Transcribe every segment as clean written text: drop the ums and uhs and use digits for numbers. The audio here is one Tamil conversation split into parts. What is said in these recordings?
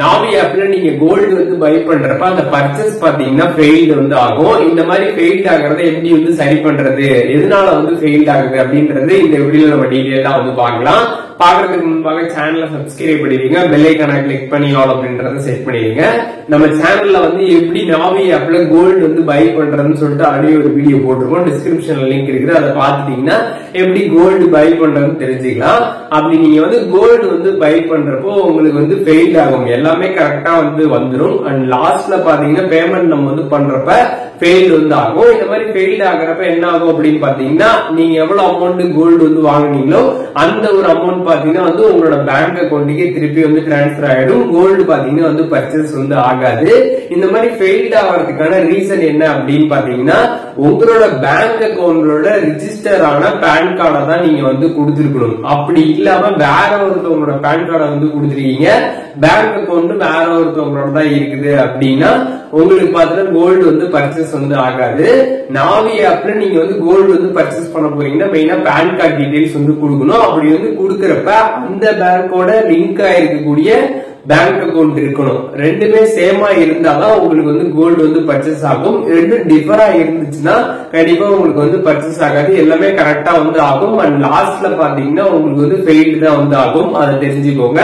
நாவி ஆப்ல நீங்க கோல்டு வந்து பை பண்றப்ப அந்த பர்ச்சேஸ் பாத்தீங்கன்னா ஃபெயில்டு வந்து ஆகும். இந்த மாதிரி ஃபெயில்ட் ஆகிறத எப்படி வந்து சரி பண்றது, எதனால வந்து ஃபெயில்ட் ஆகுது அப்படின்றது இந்த வீடியோல நம்ம டீடைலா வந்து பார்க்கலாம். பாக்குறதுக்கு முன்பாக சேனலை சப்ஸ்கிரைப் பண்ணிடுங்க, பெல் ஐகானை கிளிக் பண்ணி ஆல் அப்படின்றத செட் பண்ணிடுங்க. நம்ம சேனல்ல வந்து எப்படி நாவி ஆப்ல கோல்டு வந்து பை பண்றதுன்னு சொல்லிட்டு ஆல்ரெடி ஒரு வீடியோ போட்டிருக்கோம். டிஸ்கிரிப்ஷன்ல லிங்க் இருக்குது, அதை பாத்துட்டீங்கன்னா எப்படி கோல்டு பை பண்றதுன்னு தெரிஞ்சுக்கலாம். அப்படி நீங்க வந்து கோல்டு வந்து பை பண்றப்போ உங்களுக்கு வந்து ஃபெயில்ட் ஆகும், எல்லாமே கரெக்டா வந்து வந்துடும். அண்ட் லாஸ்ட்ல பாத்தீங்கன்னா பேமெண்ட் நம்ம வந்து பண்றப்ப ஃபெயில்டு வந்து ஆகும். இந்த மாதிரி ஃபெயில்டு ஆகிறப்ப என்ன ஆகும் அப்படின்னு பாத்தீங்கன்னா, நீங்க எவ்வளவு அமௌண்ட் கோல்டு வந்து வாங்குனீங்களோ அந்த ஒரு அமௌண்ட் பாத்தீங்கன்னா வந்து உங்களோட பேங்க் அக்கௌண்ட்டுக்கே திருப்பி வந்து டிரான்ஸ்பர் ஆயிடும். கோல்டு பாத்தீங்கன்னா வந்து பர்ச்சேஸ் வந்து ஆகாது. இந்த மாதிரி ஃபெயில்ட் ஆகிறதுக்கான ரீசன் என்ன அப்படின்னு பாத்தீங்கன்னா, உங்களோட பேங்க் அக்கௌண்டோட ரிஜிஸ்டர் ஆன பேன் கார்டை தான் நீங்க வந்து கொடுத்திருக்கணும். அப்படி இல்லாம வேற ஒருத்தவங்களோட பேன் கார்டை வந்து கொடுத்துருக்கீங்க, பேங்க் அக்கௌண்ட் வேற ஒருத்தவங்களோட தான் இருக்குது அப்படின்னா உங்களுக்கு பாத்தீங்கன்னா கோல்டு வந்து பர்ச்சேஸ் வந்து ஆகாது. நாவி ஆப்ல நீங்க வந்து கோல்டு வந்து பர்ச்சேஸ் பண்ண போறீங்கன்னா மெயினா பேன் கார்டு டீடைல்ஸ் வந்து கொடுக்கணும். அப்படி வந்து கொடுக்கறப்ப அந்த பேங்கோட லிங்க் ஆயிருக்கக்கூடிய பேங்க் அக்கௌண்ட் இருக்கணும். ரெண்டுமே சேமா இருந்தாதான் உங்களுக்கு வந்து கோல்டு வந்து பர்ச்சேஸ் ஆகும். ரெண்டும் டிஃபரா இருந்துச்சுன்னா கண்டிப்பா உங்களுக்கு வந்து பர்ச்சேஸ் ஆகாது, எல்லாமே கரெக்டா வந்து ஆகும். அண்ட் லாஸ்ட்ல பாத்தீங்கன்னா உங்களுக்கு வந்து ஃபெயில்டு தான் வந்து ஆகும், அதை தெரிஞ்சுக்கோங்க.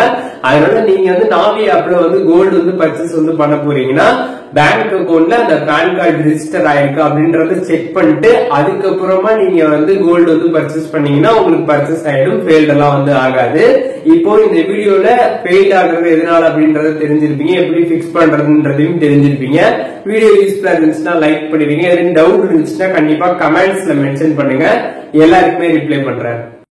அதனால நீங்க வந்து நாவி ஆப்ல வந்து கோல்டு வந்து பர்ச்சேஸ் வந்து பண்ண போறீங்கன்னா பேங்க் அக்கௌண்ட்ல அந்த பேன் கார்டு ரிஜிஸ்டர் ஆயிருக்கு அப்படின்றத செக் பண்ணிட்டு அதுக்கப்புறமா நீங்க வந்து கோல்டு வந்து பர்ச்சேஸ் பண்ணீங்கன்னா உங்களுக்கு பர்ச்சேஸ் ஆயிடும், ஃபெயில்ட் எல்லாம் வந்து ஆகாது. இப்போ இந்த வீடியோல ஃபெயில்ட் ஆகுறது எதனால அப்படின்றத தெரிஞ்சிருப்பீங்க, எப்படி பிக்ஸ் பண்றதுன்றதையும் தெரிஞ்சிருப்பீங்க. வீடியோ யூஸ்ஃபுல்லா இருந்துச்சுன்னா லைக் பண்ணுவீங்க, எதுவும் டவுட் இருந்துச்சுன்னா கண்டிப்பா கமெண்ட்ஸ்ல மென்ஷன் பண்ணுங்க, எல்லாருக்குமே ரிப்ளை பண்றேன்.